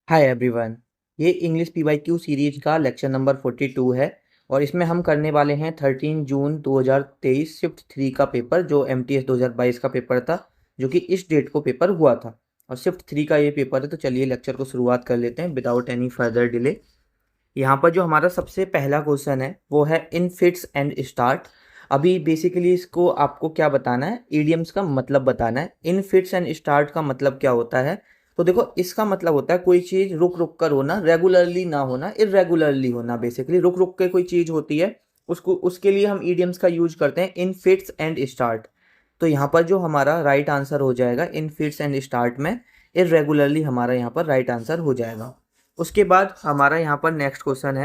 Hi everyone. ये English PYQ series का lecture number 42 है और इसमें हम करने वाले हैं 13 जून 2023 शिफ्ट 3 का पेपर, जो एमटीएस 2022 का पेपर था, जो कि इस डेट को पेपर हुआ था। और शिफ्ट 3 का ये पेपर है, तो चलिए लेक्चर को शुरुआत कर लेते हैं विदाउट एनी फर्दर डिले। यहाँ पर जो हमारा सबसे पहला क्वेश्चन है वो है इन फिट्स एंड स्टार्ट। अभी बेसिकली इसको आपको क्या बताना है, ईडियम्स का मतलब बताना है। इन फिट्स एंड स्टार्ट का मतलब क्या होता है? तो देखो, इसका मतलब होता है कोई चीज़ रुक रुक कर होना, रेगुलरली ना होना, इरेगुलरली होना। बेसिकली रुक रुक के कोई चीज़ होती है, उसको उसके लिए हम ईडियम्स का यूज करते हैं इन फिट्स एंड स्टार्ट। तो यहाँ पर जो हमारा राइट आंसर हो जाएगा इन फिट्स एंड स्टार्ट में, इरेगुलरली हमारा यहाँ पर राइट आंसर हो जाएगा। उसके बाद हमारा यहाँ पर नेक्स्ट क्वेश्चन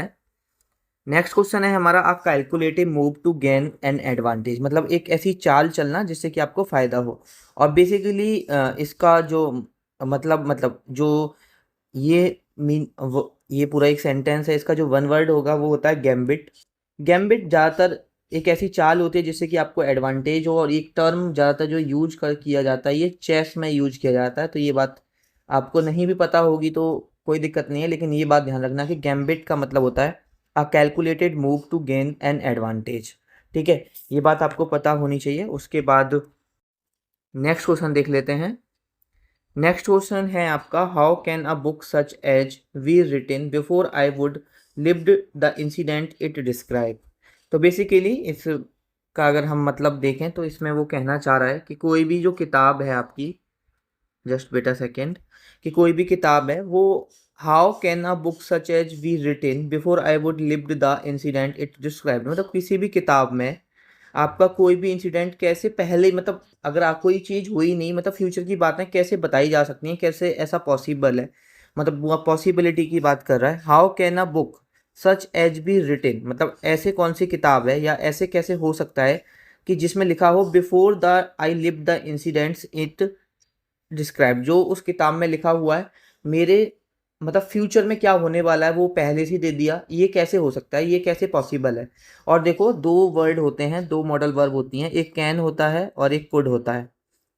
है हमारा a calculative move to gain an advantage. मतलब एक ऐसी चाल चलना जिससे कि आपको फ़ायदा हो। और बेसिकली इसका जो मतलब जो ये ये पूरा एक सेंटेंस है, इसका जो वन वर्ड होगा वो होता है गैम्बिट। गैम्बिट ज़्यादातर एक ऐसी चाल होती है जिससे कि आपको एडवांटेज हो, और एक टर्म ज़्यादातर जो यूज कर किया जाता है ये चेस में यूज किया जाता है। तो ये बात आपको नहीं भी पता होगी तो कोई दिक्कत नहीं है, लेकिन ये बात ध्यान रखना कि गैम्बिट का मतलब होता है a calculated move to gain an advantage. ठीक है, ये बात आपको पता होनी चाहिए। उसके बाद नेक्स्ट क्वेश्चन देख लेते हैं। नेक्स्ट क्वेश्चन है आपका how can a book such as we written before I would lived the incident it describe. तो बेसिकली इसका अगर हम मतलब देखें तो इसमें वो कहना चाह रहा है कि कोई भी जो किताब है आपकी, जस्ट वेट अ सेकेंड, कि कोई भी किताब है वो how can a book such as we written before I would lived the incident it described. मतलब किसी भी किताब में आपका कोई भी इंसिडेंट कैसे पहले, मतलब अगर आप कोई चीज़ हुई नहीं, मतलब फ्यूचर की बातें कैसे बताई जा सकती हैं, कैसे ऐसा पॉसिबल है। मतलब वो पॉसिबिलिटी की बात कर रहा है। How can a book such as be written, मतलब ऐसे कौन सी किताब है या ऐसे कैसे हो सकता है कि जिसमें लिखा हो before the I live the incidents it describe. जो उस किताब में लिखा हुआ है मेरे मतलब फ्यूचर में क्या होने वाला है वो पहले से दे दिया, ये कैसे हो सकता है, ये कैसे पॉसिबल है। और देखो, दो वर्ड होते हैं, दो मॉडल वर्ब होती हैं, एक कैन होता है और एक कुड होता है।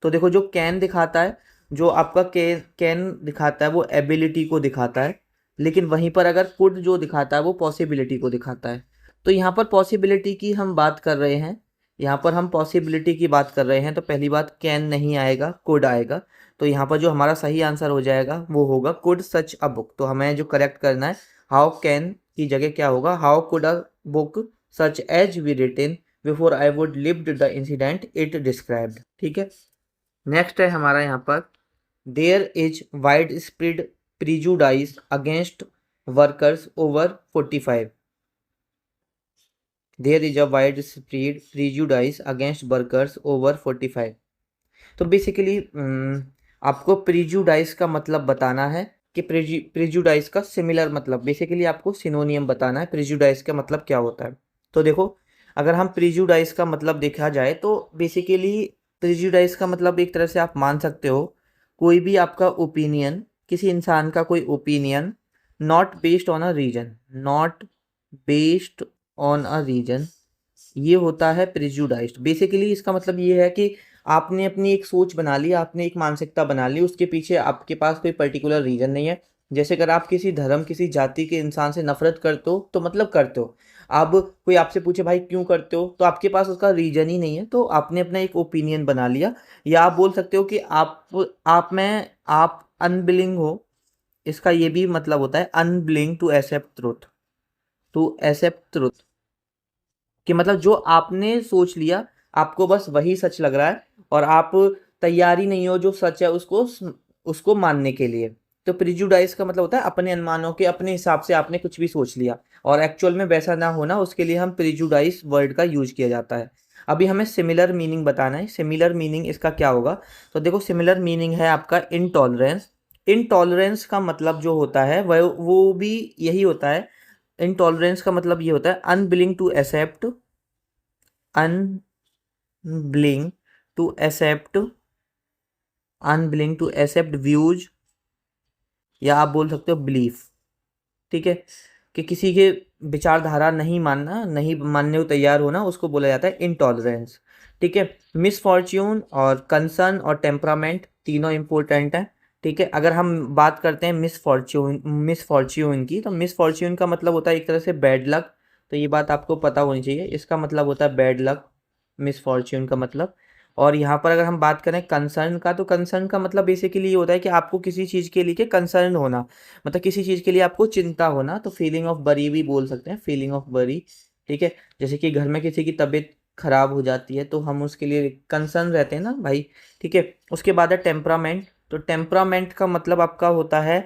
तो देखो, जो कैन दिखाता है, जो आपका कैन दिखाता है वो एबिलिटी को दिखाता है, लेकिन वहीं पर अगर कुड जो दिखाता है वो पॉसिबिलिटी को दिखाता है। तो यहाँ पर पॉसिबिलिटी की हम बात कर रहे हैं, यहाँ पर हम पॉसिबिलिटी की बात कर रहे हैं, तो पहली बात कैन नहीं आएगा, कुड आएगा। तो यहाँ पर जो हमारा सही आंसर हो जाएगा वो होगा कुड सच अ बुक। तो हमें जो करेक्ट करना है, हाउ कैन की जगह क्या होगा, how could a book such as we written before I would lived the incident it described. ठीक है, नेक्स्ट है हमारा यहाँ पर there is widespread prejudice against workers over 45। There is a widespread prejudice against workers over 45। तो basically आपको prejudice का मतलब बताना है कि प्रिजुडाइज का सिमिलर मतलब, बेसिकली आपको सिनोनियम बताना है प्रिजुडाइज का मतलब क्या होता है। तो देखो, अगर हम प्रिजुडाइज का मतलब देखा जाए तो बेसिकली प्रिजुडाइज का मतलब एक तरह से आप मान सकते हो कोई भी आपका ओपिनियन, किसी इंसान का कोई opinion not based on a reason, not based on a reason, ये होता है प्रिजुडाइज्ड। बेसिकली इसका मतलब ये है कि आपने अपनी एक सोच बना ली, आपने एक मानसिकता बना ली, उसके पीछे आपके पास कोई पर्टिकुलर रीजन नहीं है। जैसे अगर आप किसी धर्म, किसी जाति के इंसान से नफरत करते हो तो मतलब करते हो। अब कोई आपसे पूछे भाई क्यों करते हो, तो आपके पास उसका रीजन ही नहीं है, तो आपने अपना एक ओपिनियन बना लिया। या आप बोल सकते हो कि आप अनबिलिंग हो। इसका ये भी मतलब होता है unwilling to accept truth, to accept truth, कि मतलब जो आपने सोच लिया आपको बस वही सच लग रहा है, और आप तैयार ही नहीं हो जो सच है उसको मानने के लिए। तो प्रिजुडाइज का मतलब होता है अपने अनुमानों के अपने हिसाब से आपने कुछ भी सोच लिया और एक्चुअल में वैसा ना होना, उसके लिए हम प्रिजुडाइज वर्ड का यूज किया जाता है। अभी हमें सिमिलर मीनिंग बताना है। सिमिलर मीनिंग इसका क्या होगा? तो देखो, सिमिलर मीनिंग है आपका इनटॉलरेंस। इनटॉलरेंस का मतलब जो होता है वो भी यही होता है। इनटॉलरेंस का मतलब ये होता है unwilling to accept, unwilling to accept, unwilling to accept views, या आप बोल सकते हो बिलीफ। ठीक है, कि किसी के विचारधारा नहीं मानना, नहीं मानने को तैयार होना, उसको बोला जाता है इंटॉलरेंस। ठीक है, मिसफॉर्च्यून और कंसर्न और टेम्परामेंट तीनों इंपॉर्टेंट हैं। ठीक है। अगर हम बात करते हैं मिस फॉर्च्यून की, तो मिस फॉर्च्यून का मतलब होता है एक तरह से बैड लक। तो ये बात आपको पता होनी चाहिए, इसका मतलब होता है बैड लक, मिस फॉर्च्यून का मतलब। और यहाँ पर अगर हम बात करें कंसर्न का, तो कंसर्न का मतलब बेसिकली ये होता है कि आपको किसी चीज़ के लिए कंसर्न होना, मतलब किसी चीज़ के लिए आपको चिंता होना। तो फीलिंग ऑफ वरी भी बोल सकते हैं, फीलिंग ऑफ वरी। ठीक है। जैसे कि घर में किसी की तबीयत खराब हो जाती है तो हम उसके लिए कंसर्न रहते हैं ना भाई। ठीक है। उसके बाद है टेम्परामेंट। तो टेम्परामेंट का मतलब आपका होता है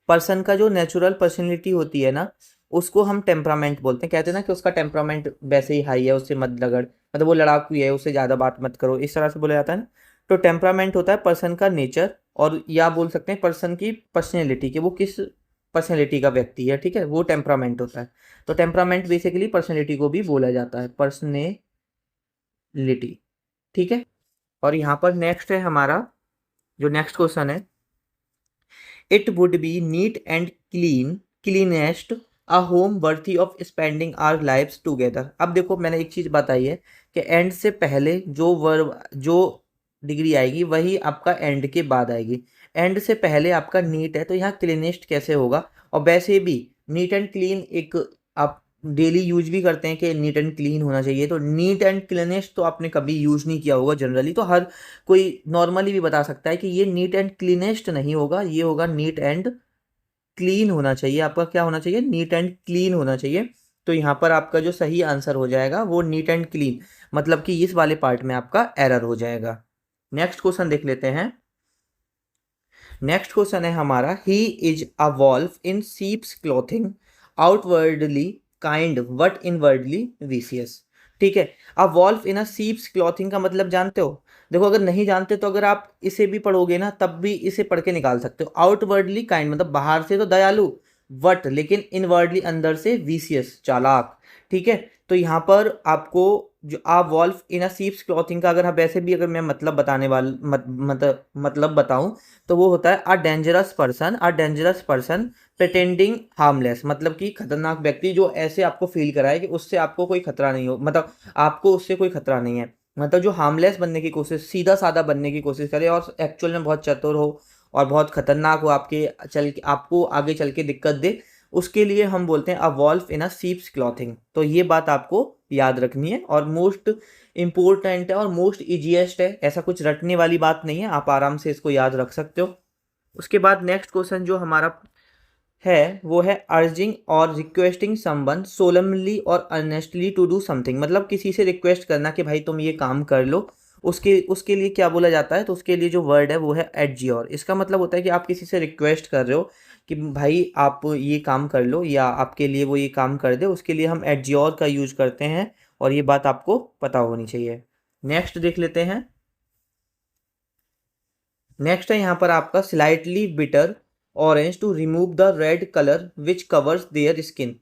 पर्सन का जो नेचुरल पर्सनैलिटी होती है ना, उसको हम टेम्परामेंट बोलते हैं। कहते हैं ना कि उसका टेम्परामेंट वैसे ही हाई है, उससे मत लगड़, मतलब वो लड़ाकू है, उससे ज़्यादा बात मत करो, इस तरह से बोला जाता है ना। तो टेम्परामेंट होता है पर्सन का नेचर, और या बोल सकते हैं पर्सन की पर्सनैलिटी, कि वो किस पर्सनैलिटी का व्यक्ति है। ठीक है, वो टेम्परामेंट होता है। तो टेम्परामेंट बेसिकली पर्सनैलिटी को भी बोला जाता है, पर्सनैलिटी। ठीक है। और यहाँ पर नेक्स्ट है हमारा, जो नेक्स्ट क्वेश्चन है, it would be neat and cleanest a home worthy of spending our lives together. अब देखो मैंने एक चीज़ बताई है कि एंड से पहले जो वर्ब, जो डिग्री आएगी वही आपका एंड के बाद आएगी। एंड से पहले आपका नीट है, तो यहाँ क्लीनेस्ट कैसे होगा। और वैसे भी नीट एंड क्लीन एक आप डेली यूज भी करते हैं कि नीट एंड क्लीन होना चाहिए। तो नीट एंड क्लीनेस्ट तो आपने कभी यूज नहीं किया होगा जनरली, तो हर कोई नॉर्मली भी बता सकता है कि ये नीट एंड क्लीनेस्ट नहीं होगा, ये होगा नीट एंड क्लीन होना चाहिए। आपका क्या होना चाहिए, नीट एंड क्लीन होना चाहिए। तो यहाँ पर आपका जो सही आंसर हो जाएगा वो नीट एंड क्लीन, मतलब कि इस वाले पार्ट में आपका एरर हो जाएगा। नेक्स्ट क्वेश्चन देख लेते हैं। नेक्स्ट क्वेश्चन है हमारा, he is a wolf in sheep's clothing, outwardly kind but inwardly vicious. ठीक है। अ वॉल्फ इन अ सीप्स क्लॉथिंग का मतलब जानते हो? देखो अगर नहीं जानते तो अगर आप इसे भी पढ़ोगे ना तब भी इसे पढ़ के निकाल सकते हो। आउटवर्डली काइंड मतलब बाहर से तो दयालु, बट लेकिन इनवर्डली अंदर से विशियस, चालाक। ठीक है। तो यहाँ पर आपको जो आ वॉल्फ इन अ सीप्स क्लॉथिंग का अगर आप वैसे भी अगर मैं मतलब बताने वाला मतलब बताऊं, तो वो होता है a dangerous person pretending harmless, मतलब कि खतरनाक व्यक्ति जो ऐसे आपको फील कराए कि उससे आपको कोई खतरा नहीं हो, मतलब आपको उससे कोई खतरा नहीं है। मतलब जो हार्मलेस बनने की कोशिश, सीधा साधा बनने की कोशिश करे और एक्चुअल में बहुत चतुर हो और बहुत खतरनाक हो, आपको आगे चल के दिक्कत दे, उसके लिए हम बोलते हैं अ वॉल्फ इन अ सीप्स क्लॉथिंग। तो ये बात आपको याद रखनी है और मोस्ट इंपॉर्टेंट है और मोस्ट इजीएस्ट है, ऐसा कुछ रटने वाली बात नहीं है, आप आराम से इसको याद रख सकते हो। उसके बाद नेक्स्ट क्वेश्चन जो हमारा है वो है अर्जिंग और रिक्वेस्टिंग समवन सोलमली और अर्नेस्टली टू डू समथिंग, मतलब किसी से रिक्वेस्ट करना कि भाई तुम ये काम कर लो, उसके उसके लिए क्या बोला जाता है? तो उसके लिए जो वर्ड है वो है एडजियोर। इसका मतलब होता है कि आप किसी से रिक्वेस्ट कर रहे हो कि भाई आप ये काम कर लो या आपके लिए वो ये काम कर दे, उसके लिए हम एडजियोर का यूज करते हैं, और ये बात आपको पता होनी चाहिए। नेक्स्ट देख लेते हैं। नेक्स्ट है यहाँ पर आपका slightly bitter orange to remove the red colour which covers their skin.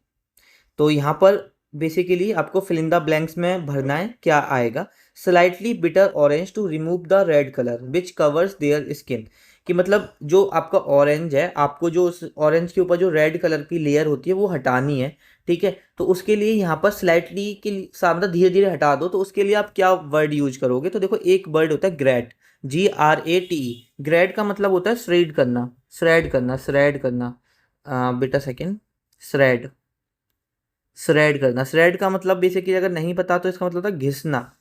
तो यहाँ पर बेसिकली आपको फिल इन द ब्लैंक्स में भरना है, क्या आएगा? Slightly bitter orange to remove the red colour which covers their skin, कि मतलब जो आपका ऑरेंज है, आपको जो उस ऑरेंज के ऊपर जो रेड कलर की लेयर होती है वो हटानी है। ठीक है। तो उसके लिए यहाँ पर स्लाइटली के सामने धीरे धीरे हटा दो, तो उसके लिए आप क्या वर्ड यूज करोगे? तो देखो एक वर्ड होता है ग्रेट, GRATE। ग्रेट का मतलब होता है श्रेड करना, श्रेड करना। बेटा सेकेंड, श्रेड, श्रेड करना। श्रेड का मतलब बेसिकली अगर नहीं पता तो इसका मतलब होता है घिसना।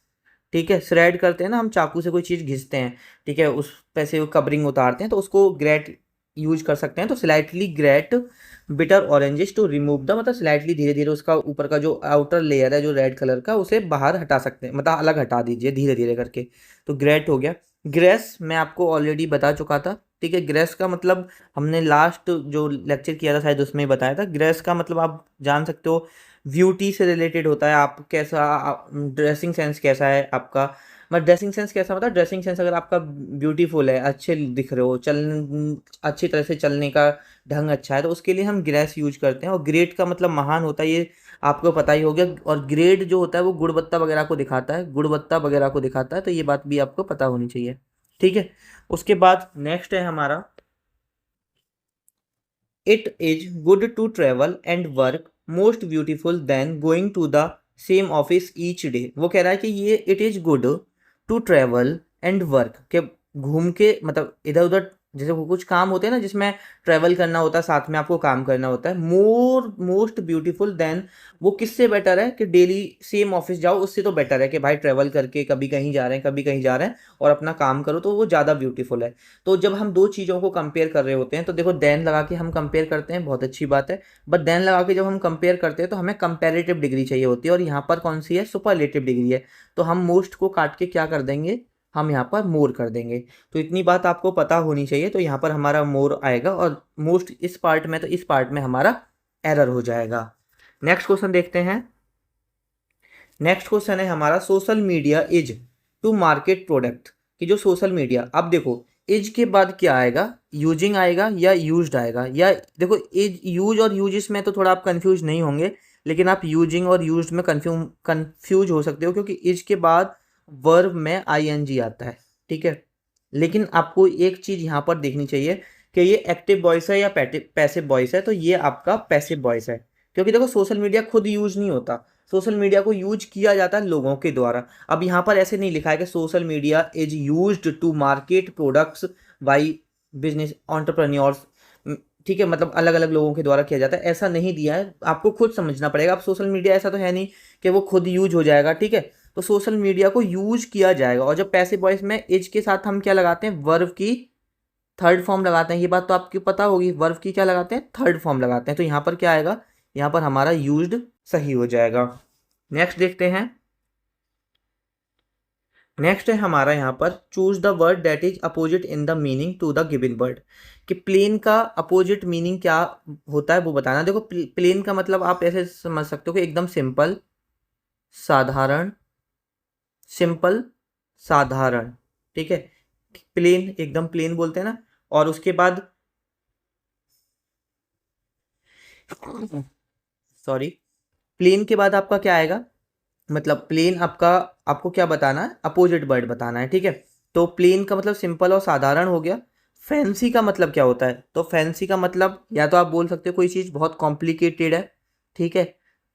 ठीक है। श्रेड करते हैं ना हम, चाकू से कोई चीज़ घिसते हैं। ठीक है, उस पैसे वो कवरिंग उतारते हैं, तो उसको ग्रेट यूज कर सकते हैं। तो slightly great bitter oranges to remove the, मतलब स्लाइटली धीरे धीरे उसका ऊपर का जो आउटर लेयर है जो रेड कलर का, उसे बाहर हटा सकते हैं, मतलब अलग हटा दीजिए धीरे धीरे करके। तो ग्रेट हो गया। ग्रेस मैं आपको ऑलरेडी बता चुका था। ठीक है। ग्रेस का मतलब हमने लास्ट जो लेक्चर किया था शायद उसमें ही बताया था। ग्रेस का मतलब आप जान सकते हो, ब्यूटी से रिलेटेड होता है। आप कैसा ड्रेसिंग सेंस कैसा है आपका, मतलब ड्रेसिंग सेंस कैसा, मतलब ड्रेसिंग सेंस अगर आपका ब्यूटीफुल है, अच्छे दिख रहे हो, अच्छी तरह से चलने का ढंग अच्छा है, तो उसके लिए हम ग्रेस यूज करते हैं। और ग्रेट का मतलब महान होता है, ये आपको पता ही हो गया। और ग्रेड जो होता है वो गुणवत्ता वगैरह को दिखाता है, गुणवत्ता वगैरह को दिखाता है, तो ये बात भी आपको पता होनी चाहिए। ठीक है। उसके बाद नेक्स्ट है हमारा, it is good to travel and work most beautiful than going to the same office each day. वो कह रहा है कि ये it is good to travel and work, के घूम के मतलब इधर उधर जैसे वो कुछ काम होते हैं ना जिसमें ट्रैवल करना होता है, साथ में आपको काम करना होता है, मोस्ट ब्यूटीफुल देन, वो किससे बेटर है कि डेली सेम ऑफिस जाओ, उससे तो बेटर है कि भाई ट्रैवल करके कभी कहीं जा रहे हैं कभी कहीं जा रहे हैं और अपना काम करो, तो वो ज़्यादा ब्यूटीफुल है। तो जब हम दो चीज़ों को कंपेयर कर रहे होते हैं तो देखो देन लगा के हम कंपेयर करते हैं, बहुत अच्छी बात है, बट देन लगा के जब हम कंपेयर करते हैं तो हमें कंपेरेटिव डिग्री चाहिए होती है, और यहाँ पर कौन सी है, सुपरलेटिव डिग्री है। तो हम मोस्ट को काट के क्या कर देंगे, हम यहाँ पर मोर कर देंगे। तो इतनी बात आपको पता होनी चाहिए, तो यहाँ पर हमारा मोर आएगा, और मोस्ट इस पार्ट में, तो इस पार्ट में हमारा एरर हो जाएगा। नेक्स्ट क्वेश्चन देखते हैं। नेक्स्ट क्वेश्चन है हमारा, social media is to market product, कि जो सोशल मीडिया, अब देखो इज के बाद क्या आएगा, यूजिंग आएगा या यूज्ड आएगा, या देखो इज, यूज और यूजिस में तो थोड़ा आप कंफ्यूज नहीं होंगे, लेकिन आप यूजिंग और यूज्ड में कंफ्यूज हो सकते हो, क्योंकि इज के बाद वर्ब में आईएनजी आता है, ठीक है। लेकिन आपको एक चीज़ यहाँ पर देखनी चाहिए कि ये एक्टिव वॉइस है या पैसिव वॉइस है, तो ये आपका पैसिव वॉइस है, क्योंकि देखो सोशल मीडिया खुद यूज नहीं होता, सोशल मीडिया को यूज किया जाता है लोगों के द्वारा। अब यहाँ पर ऐसे नहीं लिखा है कि social media is used to market products by business entrepreneurs, ठीक है, मतलब अलग अलग लोगों के द्वारा किया जाता है, ऐसा नहीं दिया है, आपको खुद समझना पड़ेगा। अब सोशल मीडिया ऐसा तो है नहीं कि वो खुद यूज हो जाएगा, ठीक है, तो सोशल मीडिया को यूज किया जाएगा। और जब पैसिव वॉइस में इज के साथ हम क्या लगाते हैं, वर्ब की थर्ड फॉर्म लगाते हैं, ये बात तो आपको पता होगी, वर्ब की क्या लगाते हैं, थर्ड फॉर्म लगाते हैं, तो यहाँ पर क्या आएगा, यहाँ पर हमारा यूज्ड सही हो जाएगा। नेक्स्ट देखते हैं। नेक्स्ट है हमारा यहाँ पर, choose the word that is opposite in the meaning to the given word, कि प्लेन का अपोजिट मीनिंग क्या होता है वो बताना। देखो प्लेन का मतलब आप ऐसे समझ सकते हो कि एकदम सिंपल, साधारण, सिंपल, साधारण, ठीक है, प्लेन, एकदम प्लेन बोलते हैं ना। और उसके बाद, सॉरी, प्लेन के बाद आपका क्या आएगा, मतलब प्लेन आपका, आपको क्या बताना है, अपोजिट वर्ड बताना है, ठीक है। तो प्लेन का मतलब सिंपल और साधारण हो गया। फैंसी का मतलब क्या होता है, तो फैंसी का मतलब या तो आप बोल सकते हो कोई चीज़ बहुत कॉम्प्लिकेटेड है, ठीक है,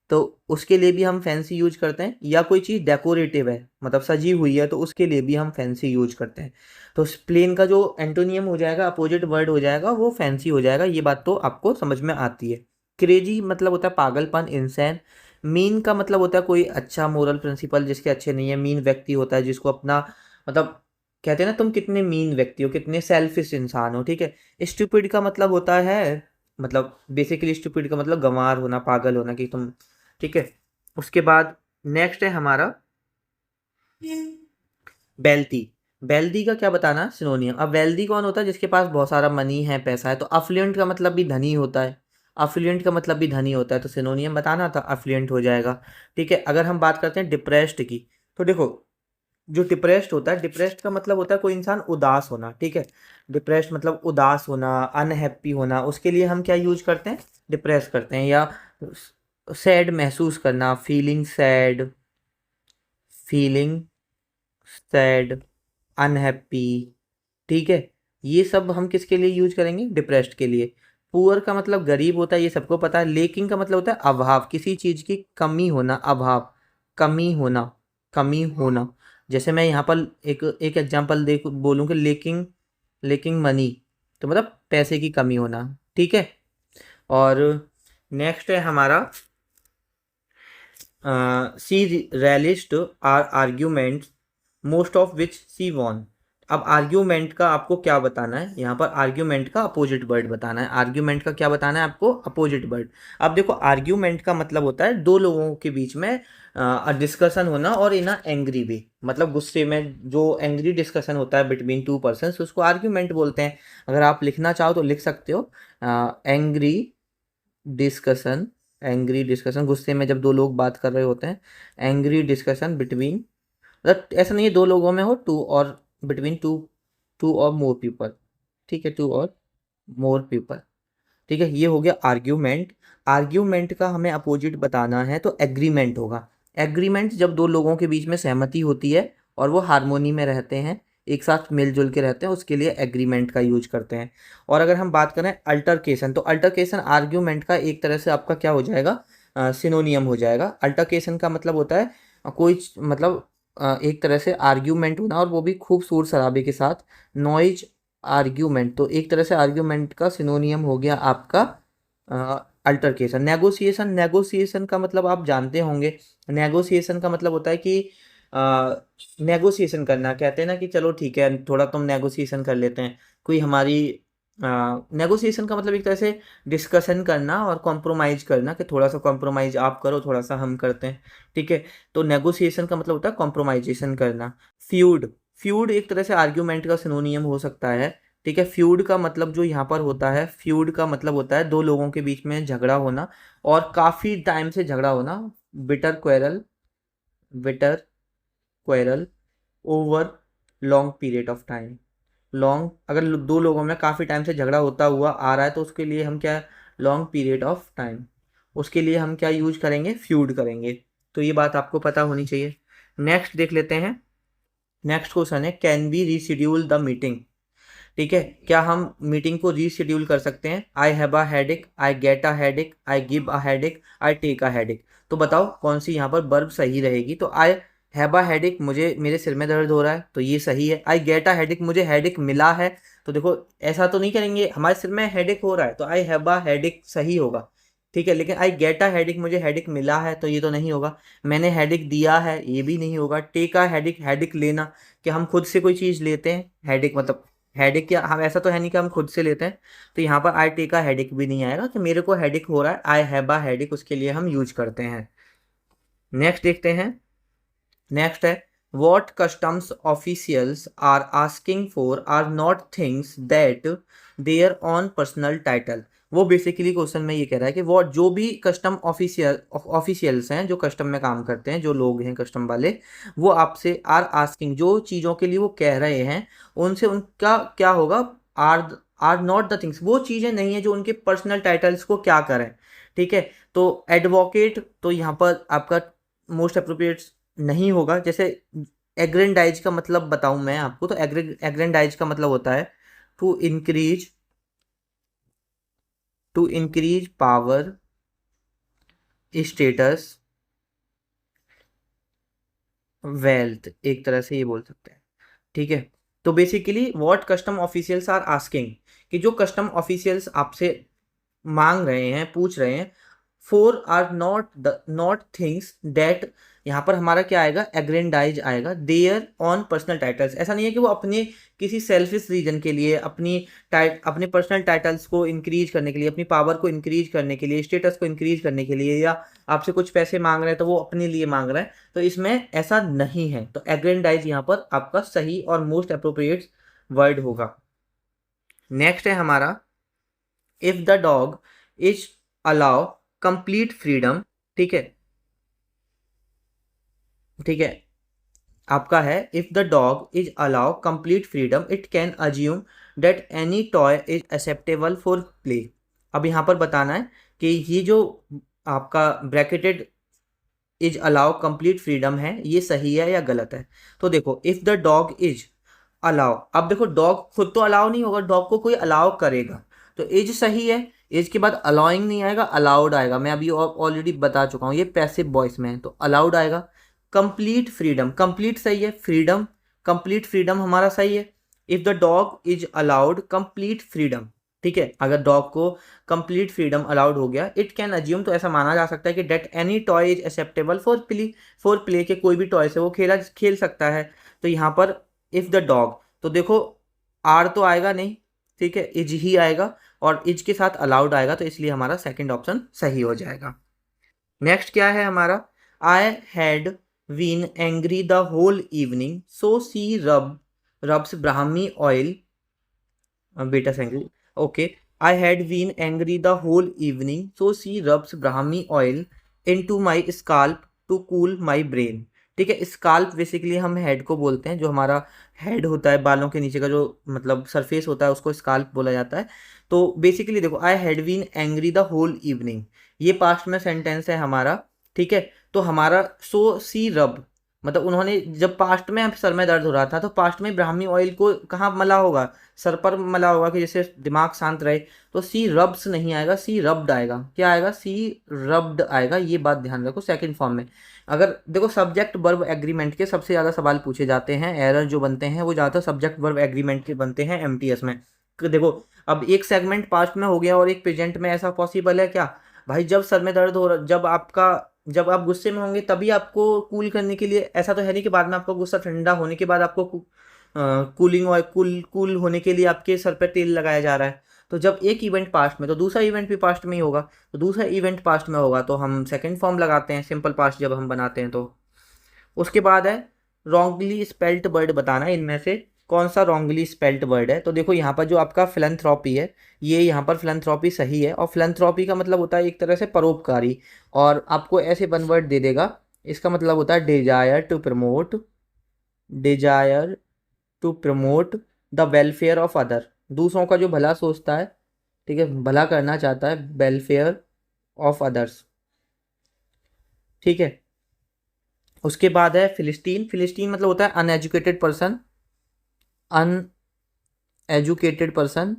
तो उसके लिए भी हम फैंसी यूज करते हैं, या कोई चीज़ डेकोरेटिव है मतलब सजी हुई है, तो उसके लिए भी हम फैंसी यूज करते हैं। तो प्लेन का जो एंटोनियम हो जाएगा, अपोजिट वर्ड हो जाएगा, वो फैंसी हो जाएगा, ये बात तो आपको समझ में आती है। क्रेजी मतलब होता है पागलपन, इंसान। मीन का मतलब होता है कोई अच्छा मोरल प्रिंसिपल जिसके अच्छे नहीं है। मीन व्यक्ति होता है जिसको अपना, मतलब कहते हैं ना तुम कितने मीन व्यक्ति हो, कितने सेल्फिश इंसान हो, ठीक है। स्टूपिड का मतलब होता है, मतलब बेसिकली स्टूपिड का मतलब गंवार होना, पागल होना, कि तुम, ठीक है। उसके बाद नेक्स्ट है हमारा वेल्थी। वेल्दी का क्या बताना, सिनोनियम। अब वेल्दी कौन होता है, जिसके पास बहुत सारा मनी है, पैसा है। तो अफ्लुएंट का मतलब भी धनी होता है, अफ्लुएंट का मतलब भी धनी होता है, तो सिनोनियम बताना था, अफ्लुएंट हो जाएगा, ठीक है। अगर हम बात करते हैं डिप्रेस्ड की, तो देखो जो डिप्रेस्ड होता है, डिप्रेस्ड का मतलब होता है कोई इंसान उदास होना, ठीक है। डिप्रेस्ड मतलब उदास होना, अनहैप्पी होना, उसके लिए हम क्या यूज करते हैं, डिप्रेस करते हैं। या सैड महसूस करना, feeling sad, feeling sad, unhappy, ठीक है, ये सब हम किसके लिए यूज करेंगे, डिप्रेस्ड के लिए। पुअर का मतलब गरीब होता है, ये सबको पता है। लेकिंग का मतलब होता है अभाव, किसी चीज़ की कमी होना, अभाव, कमी होना, कमी होना। जैसे मैं यहाँ पर एक एक एग्जांपल दे बोलूँ कि लेकिंग, लेकिंग मनी, तो मतलब पैसे की कमी होना, ठीक है। और नेक्स्ट है हमारा, see relished our argument most of which see won. अब आर्ग्यूमेंट का आपको क्या बताना है, यहाँ पर आर्ग्यूमेंट का अपोजिट वर्ड बताना है। आर्ग्यूमेंट का क्या बताना है आपको, अपोजिट वर्ड। अब देखो आर्ग्यूमेंट का मतलब होता है दो लोगों के बीच में डिस्कशन होना, और इन एंग्री वे, मतलब गुस्से में जो एंग्री डिस्कशन होता है बिटवीन टू पर्सन्स, उसको आर्ग्यूमेंट बोलते हैं। अगर आप लिखना चाहो तो लिख सकते हो, एंग्री डिस्कशन, एंग्री डिस्कशन, गुस्से में जब दो लोग बात कर रहे होते हैं, एंग्री डिस्कशन बिटवीन, मतलब ऐसा नहीं है दो लोगों में हो, टू और बिटवीन टू, टू और मोर पीपल, ठीक है, टू और मोर पीपल, ठीक है। ये हो गया आर्ग्यूमेंट। आर्ग्यूमेंट का हमें अपोजिट बताना है तो एग्रीमेंट होगा। एग्रीमेंट जब दो लोगों के बीच में सहमति होती है और वो हारमोनी में रहते हैं, एक साथ मिलजुल के रहते हैं, उसके लिए एग्रीमेंट का यूज करते हैं। और अगर हम बात करें अल्टरकेशन, तो अल्टरकेशन आर्ग्यूमेंट का एक तरह से आपका क्या हो जाएगा, सिनोनियम हो जाएगा। अल्टरकेशन का मतलब होता है मतलब एक तरह से आर्ग्यूमेंट होना, और वो भी खूब शोर शराबे के साथ, नॉइज आर्ग्यूमेंट, तो एक तरह से आर्ग्यूमेंट का सिनोनियम हो गया आपका अल्टरकेशन। नेगोशिएशन, नेगोशिएशन का मतलब आप जानते होंगे। नेगोशिएशन का मतलब होता है कि नेगोशिएशन करना, कहते हैं ना कि चलो ठीक है थोड़ा तुम नेगोशिएशन कर लेते हैं, कोई हमारी नेगोशिएशन का मतलब एक तरह से डिस्कशन करना और कॉम्प्रोमाइज़ करना, कि थोड़ा सा कॉम्प्रोमाइज़ आप करो थोड़ा सा हम करते हैं, ठीक है। तो नेगोशिएशन का मतलब होता है कॉम्प्रोमाइजेशन करना। फ्यूड, फ्यूड एक तरह से आर्ग्यूमेंट का सिनोनियम हो सकता है, ठीक है। फ्यूड का मतलब जो यहाँ पर होता है, फ्यूड का मतलब होता है दो लोगों के बीच में झगड़ा होना और काफ़ी टाइम से झगड़ा होना। Bitter quarrel, bitter quarrel over long period of time. Long, अगर दो लोगों में काफ़ी टाइम से झगड़ा होता हुआ आ रहा है तो उसके लिए हम क्या, लॉन्ग पीरियड ऑफ टाइम, उसके लिए हम क्या यूज करेंगे, फ्यूड करेंगे। तो ये बात आपको पता होनी चाहिए। नेक्स्ट देख लेते हैं। नेक्स्ट क्वेश्चन है, can we reschedule the meeting, ठीक है। क्या हम मीटिंग को रीशेड्यूल कर सकते हैं। I have a headache, I get a headache, I give a headache, I take a headache. तो बताओ कौन सी यहाँ पर वर्ब सही रहेगी। तो आई हैव अ हेडेक, मुझे मेरे सिर में दर्द हो रहा है, तो ये सही है। आई गेट अ हेडेक, मुझे हेडेक मिला है, तो देखो ऐसा तो नहीं करेंगे हमारे सिर में हेडेक हो रहा है तो आई हैव अ हेडेक सही होगा, ठीक है। लेकिन आई गेट अ हेडेक, मुझे हेडेक मिला है, तो ये तो नहीं होगा। मैंने हेडेक दिया है, ये भी नहीं होगा। टेक अ हेडेक, हेडेक लेना, कि हम खुद से कोई चीज़ लेते हैं, हेडेक मतलब हेडेक, क्या हम ऐसा तो है नहीं कि हम खुद से लेते हैं। तो यहाँ पर आई टेक अ हेडेक भी नहीं आएगा, कि मेरे को हेडेक हो रहा है, आई हैव अ हेडेक उसके लिए हम यूज करते हैं। नेक्स्ट देखते हैं। नेक्स्ट है, what customs officials are asking for are not things that there on personal title. वो बेसिकली क्वेश्चन में ये कह रहा है कि वो जो भी कस्टम ऑफिशियल्स हैं, जो कस्टम में काम करते हैं, जो लोग हैं कस्टम वाले, वो आपसे आर आस्किंग, जो चीज़ों के लिए वो कह रहे हैं, उनसे उनका क्या होगा, are are not the things, वो चीज़ें नहीं है जो उनके पर्सनल टाइटल्स को क्या करें, ठीक है। तो एडवोकेट, तो यहाँ पर आपका मोस्ट अप्रोप्रिएट नहीं होगा। जैसे एग्रेंडाइज का मतलब बताऊं मैं आपको, तो एग्रेंडाइज का मतलब होता है to increase, to increase power, status, wealth, एक तरह से ये बोल सकते हैं, ठीक है। तो basically what custom officials are asking, कि जो कस्टम ऑफिशियल्स आपसे मांग रहे हैं, पूछ रहे हैं, for are not things that, यहाँ पर हमारा क्या आएगा, एग्रेंडाइज आएगा, देयर ऑन पर्सनल टाइटल्स। ऐसा नहीं है कि वो अपने किसी सेल्फिश रीजन के लिए, अपने पर्सनल टाइटल्स को इंक्रीज करने के लिए, अपनी पावर को इंक्रीज करने के लिए, स्टेटस को इंक्रीज करने के लिए, या आपसे कुछ पैसे मांग रहे हैं तो वो अपने लिए मांग रहे हैं, तो इसमें ऐसा नहीं है। तो एग्रेंडाइज यहाँ पर आपका सही और मोस्ट अप्रोप्रिएट वर्ड होगा। नेक्स्ट है हमारा, if the dog is allow complete freedom, ठीक है, ठीक है। आपका है, if the dog is allow complete freedom it can assume that any toy is acceptable for play. अब यहाँ पर बताना है कि ये जो आपका bracketed is allow complete freedom है, ये सही है या गलत है। तो देखो, if the dog is allow, अब देखो डॉग खुद तो अलाउ नहीं होगा, डॉग को कोई अलाउ करेगा, तो इज सही है। इज के बाद अलाउइंग नहीं आएगा, अलाउड आएगा। मैं अभी ऑलरेडी बता चुका हूँ, ये पैसिव वॉइस में है, तो अलाउड आएगा। कंप्लीट फ्रीडम, कंप्लीट सही है, फ्रीडम, कंप्लीट फ्रीडम हमारा सही है। If the dog is allowed complete freedom, ठीक है, अगर डॉग को कंप्लीट फ्रीडम अलाउड हो गया, इट कैन अज्यूम, तो ऐसा माना जा सकता है कि that any toy is acceptable for play, के कोई भी टॉय से वो खेल सकता है। तो यहाँ पर इफ द डॉग, तो देखो आर तो आएगा नहीं, ठीक है, इज ही आएगा, और इज के साथ अलाउड आएगा, तो इसलिए हमारा सेकंड ऑप्शन सही हो जाएगा। नेक्स्ट क्या है हमारा, I had been angry the whole evening so she rubs Brahmi oil, बेटा सेंग्री, okay. I had been angry the whole evening so she rubs Brahmi oil into my scalp to cool my brain, ठीक है। Scalp basically हम head को बोलते हैं, जो हमारा हेड होता है, बालों के नीचे का जो मतलब सरफेस होता है, उसको स्काल्प बोला जाता है। तो बेसिकली देखो, I had been angry the whole evening, ये पास्ट में सेंटेंस है हमारा, ठीक है। तो हमारा सो सी रब, मतलब उन्होंने जब पास्ट में सर में दर्द हो रहा था तो पास्ट में ब्राह्मी ऑयल को कहाँ मला होगा, सर पर मला होगा कि जैसे दिमाग शांत रहे। तो सी रब्स नहीं आएगा, सी रब्ड आएगा। क्या आएगा? सी रब्ड आएगा। ये बात ध्यान रखो सेकंड फॉर्म में। अगर देखो सब्जेक्ट वर्ब एग्रीमेंट के सबसे ज़्यादा सवाल पूछे जाते हैं, एरर जो बनते हैं वो ज़्यादातर सब्जेक्ट वर्ब एग्रीमेंट के बनते हैं एमटीएस में। देखो अब एक सेगमेंट पास्ट में हो गया और एक प्रेजेंट में, ऐसा पॉसिबल है क्या? भाई जब सर में दर्द हो रहा, जब आप गुस्से में होंगे तभी आपको कूल करने के लिए, ऐसा तो है नहीं कि बाद में आपको गुस्सा ठंडा होने के बाद आपको कूलिंग और कूल होने के लिए आपके सर पे तेल लगाया जा रहा है। तो जब एक इवेंट पास्ट में तो दूसरा इवेंट भी पास्ट में ही होगा, तो दूसरा इवेंट पास्ट में होगा तो हम सेकंड फॉर्म लगाते हैं सिंपल पास्ट जब हम बनाते हैं तो। उसके बाद है रॉन्गली स्पेल्ट वर्ड बताना, इनमें से कौन सा रॉन्गली स्पेल्ट वर्ड है। तो देखो यहाँ पर जो आपका फिलैंथ्रोपी है, ये यहाँ पर फिलैंथ्रोपी सही है, और फिलैंथ्रोपी का मतलब होता है एक तरह से परोपकारी, और आपको ऐसे वन वर्ड दे देगा। इसका मतलब होता है desire to promote, desire to promote the welfare of other, दूसरों का जो भला सोचता है, ठीक है, भला करना चाहता है, वेलफेयर ऑफ अदर्स, ठीक है। उसके बाद है फिलिस्तीन। फिलिस्तीन मतलब होता है अनएजुकेटेड पर्सन, अनएजुकेटेड पर्सन,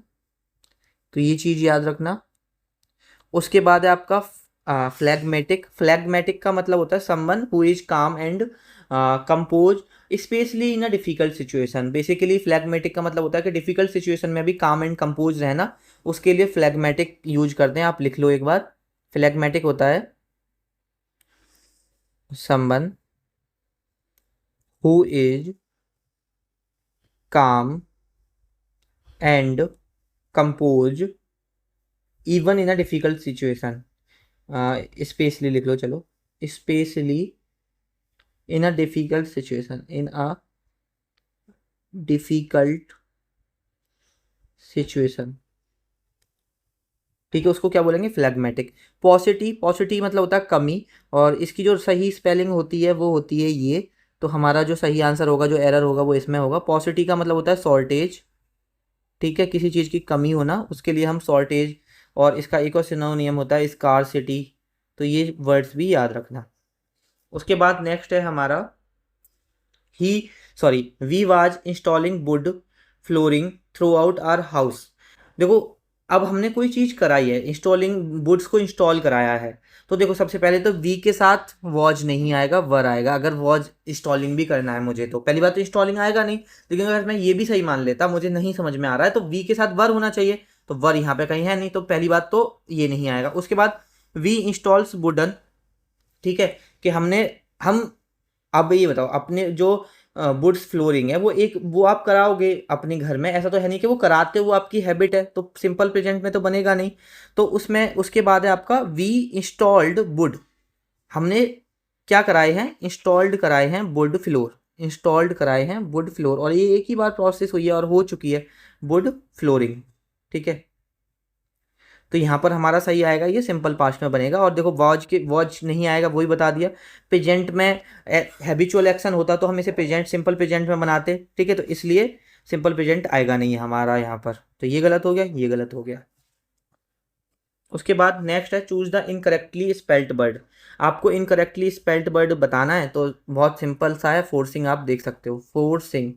तो ये चीज़ याद रखना। उसके बाद है आपका फ्लैगमेटिक। फ्लैगमेटिक का मतलब होता है समवन हु इज काम and compose specially in a difficult situation. Basically phlegmatic का मतलब होता है कि डिफिकल्ट सिचुएशन में भी काम एंड कंपोज रहना, उसके लिए फ्लैगमेटिक यूज करते हैं। आप लिख लो एक बार, फ्लैगमेटिक होता है समवन हु इज काम and compose even in a difficult situation. Specially लिख लो, चलो, specially in a difficult situation, in a difficult situation, ठीक है, उसको क्या बोलेंगे? फ्लैग्मेटिक। पॉसिटी, पॉसिटी मतलब होता है कमी, और इसकी जो सही स्पेलिंग होती है वो होती है ये। तो हमारा जो सही आंसर होगा, जो एरर होगा वो इसमें होगा। पॉसिटी का मतलब होता है शॉर्टेज, ठीक है, किसी चीज़ की कमी होना, उसके लिए हम शॉर्टेज, और इसका एक और सिनोनियम होता है स्कार्सिटी। तो ये वर्ड्स भी याद रखना। उसके बाद नेक्स्ट है हमारा he sorry we was installing wood flooring throughout our house. देखो अब हमने कोई चीज़ कराई है, इंस्टॉलिंग वुड्स को इंस्टॉल कराया है, तो देखो सबसे पहले तो वी के साथ वॉज नहीं आएगा, वर आएगा। अगर वॉज इंस्टॉलिंग भी करना है मुझे, तो पहली बात तो इंस्टॉलिंग आएगा नहीं। लेकिन अगर मैं ये भी सही मान लेता, मुझे नहीं समझ में आ रहा है, तो वी के साथ वर होना चाहिए, तो वर यहाँ पे कहीं है नहीं, तो पहली बात तो ये नहीं आएगा। उसके बाद वी इंस्टॉल्स वुडन, ठीक है, कि हम अब ये बताओ, अपने जो वुड्स फ्लोरिंग है वो आप कराओगे अपने घर में, ऐसा तो है नहीं कि वो कराते हो, वो आपकी हैबिट है, तो सिंपल प्रेजेंट में तो बनेगा नहीं। तो उसमें उसके बाद है आपका वी इंस्टॉल्ड वुड, हमने क्या कराए हैं? इंस्टॉल्ड कराए हैं वुड फ्लोर, इंस्टॉल्ड कराए हैं वुड फ्लोर, और ये एक ही बार प्रोसेस हुई है और हो चुकी है, वुड फ्लोरिंग, ठीक है। तो यहाँ पर हमारा सही आएगा, ये सिंपल पास्ट में बनेगा। और देखो वॉच नहीं आएगा, वही बता दिया। प्रेजेंट में हैबिचुअल एक्शन होता तो हम इसे प्रेजेंट, सिंपल प्रेजेंट में बनाते, ठीक है, तो इसलिए सिंपल प्रेजेंट आएगा नहीं हमारा यहाँ पर, तो ये गलत हो गया, ये गलत हो गया। उसके बाद नेक्स्ट है choose the incorrectly spelt word. आपको इनकरेक्टली स्पेल्ट वर्ड बताना है, तो बहुत सिंपल सा है, फोर्सिंग, आप देख सकते हो, फोर्सिंग,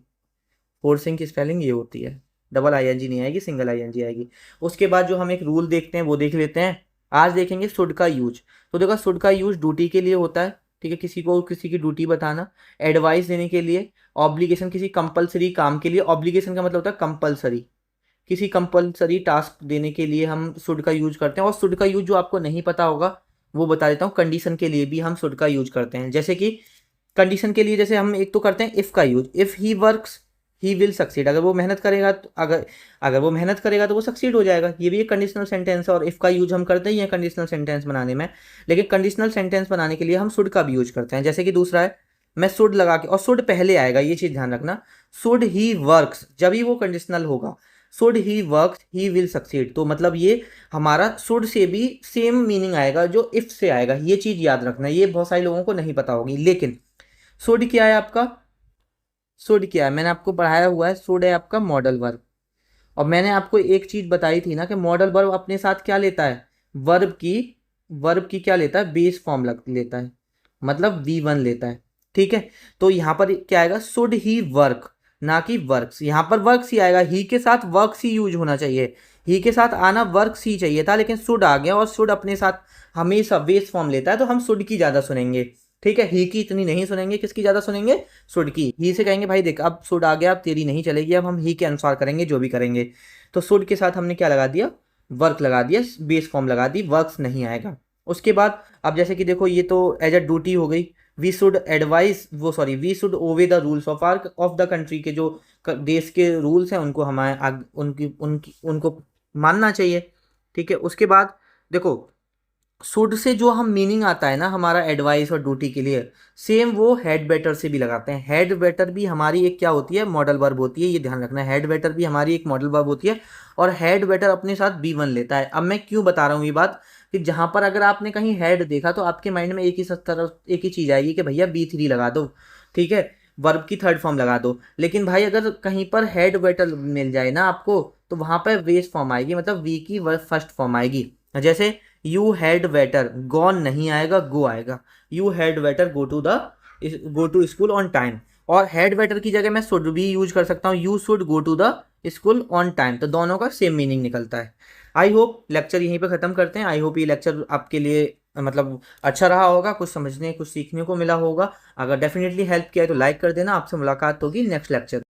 फोर्सिंग की स्पेलिंग ये होती है, डबल आईएनजी नहीं आएगी, सिंगल आईएनजी आएगी। उसके बाद जो हम एक रूल देखते हैं वो देख लेते हैं। आज देखेंगे शुड का यूज। तो देखो शुड का यूज ड्यूटी के लिए होता है, ठीक है, किसी को किसी की ड्यूटी बताना, एडवाइस देने के लिए, ऑब्लिगेशन किसी कंपलसरी काम के लिए, ऑब्लिगेशन का मतलब होता है कंपलसरी, किसी कंपलसरी टास्क देने के लिए हम शुड का यूज करते हैं। और शुड का यूज जो आपको नहीं पता होगा वो बता देता हूँ, कंडीशन के लिए भी हम शुड का यूज करते हैं। जैसे कि कंडीशन के लिए जैसे हम एक तो करते हैं इफ़ का use, if he works he will succeed, अगर वो मेहनत करेगा तो अगर वो मेहनत करेगा तो वो सक्सीड हो जाएगा, ये भी एक कंडीशनल सेंटेंस है। और इफ़ का यूज हम करते ही हैं कंडीशनल सेंटेंस बनाने में, लेकिन कंडीशनल सेंटेंस बनाने के लिए हम शुड का भी यूज करते हैं। जैसे कि दूसरा है, मैं शुड लगा के, और शुड पहले आएगा, ये चीज़ ध्यान रखना, शुड ही वर्क्स, जब ही वो कंडीशनल होगा, should he works he will succeed, तो मतलब ये हमारा शुड से भी सेम मीनिंग आएगा जो इफ़ से आएगा, ये चीज़ याद रखना, ये बहुत सारे लोगों को नहीं पता होगी। लेकिन शुड क्या है आपका? शुड क्या है? मैंने आपको पढ़ाया हुआ है, शुड है आपका मॉडल वर्ब। और मैंने आपको एक चीज बताई थी ना कि मॉडल वर्ब अपने साथ क्या लेता है? वर्ब की, वर्ब की क्या लेता है? बेस फॉर्म लेता है, मतलब V1 लेता है। ठीक है। तो यहाँ पर क्या आएगा, शुड ही वर्क, ना कि वर्क्स। यहाँ पर वर्क्स ही आएगा, ही के साथ वर्क्स ही यूज होना चाहिए, ही के साथ आना वर्क्स ही चाहिए था, लेकिन शुड आ गया, और शुड अपने साथ हमेशा बेस फॉर्म लेता है, तो हम शुड की ज़्यादा सुनेंगे। ठीक है, ही की इतनी नहीं सुनेंगे, किसकी ज़्यादा सुनेंगे, शुड की। ही से कहेंगे भाई देख अब शुड आ गया, अब तेरी नहीं चलेगी, अब हम ही के अनुसार करेंगे जो भी करेंगे। तो शुड के साथ हमने क्या लगा दिया, वर्क लगा दिया, बेस फॉर्म लगा दी, वर्क्स नहीं आएगा। उसके बाद अब जैसे कि देखो, ये तो एज अ ड्यूटी हो गई, वी शुड एडवाइज, वो sorry, we should obey the rules of our, of the country, के जो देश के रूल्स हैं उनको हमारे उनकी उनकी उनको मानना चाहिए। ठीक है। उसके बाद देखो, शुड से जो हम मीनिंग आता है ना हमारा एडवाइस और ड्यूटी के लिए, सेम वो हैड बेटर से भी लगाते हैं। हैड बेटर भी हमारी एक क्या होती है, मॉडल वर्ब होती है, ये ध्यान रखना है, हैड बेटर भी हमारी एक मॉडल वर्ब होती है, और हैड बेटर अपने साथ बी वन लेता है। अब मैं क्यों बता रहा हूँ ये बात, कि जहां पर अगर आपने कहीं हैड देखा तो आपके माइंड में एक ही चीज आएगी कि भैया बी थ्री लगा दो, ठीक है, वर्ब की थर्ड फॉर्म लगा दो। लेकिन भाई अगर कहीं पर हेड बेटर मिल जाए ना आपको, तो वहां पर बेस फॉर्म आएगी, मतलब वी की फर्स्ट फॉर्म आएगी। जैसे यू हैड बेटर, गॉन नहीं आएगा, गो आएगा। You had better go to school on time. और हैड बेटर की जगह मैं शुड भी यूज कर सकता हूँ, you should go to the school on time, तो दोनों का सेम मीनिंग निकलता है। आई होप लेक्चर यहीं पे ख़त्म करते हैं। आई होप ये लेक्चर आपके लिए मतलब अच्छा रहा होगा, कुछ समझने कुछ सीखने को मिला होगा। अगर डेफिनेटली हेल्प किया है तो लाइक कर देना। आपसे मुलाकात होगी नेक्स्ट लेक्चर।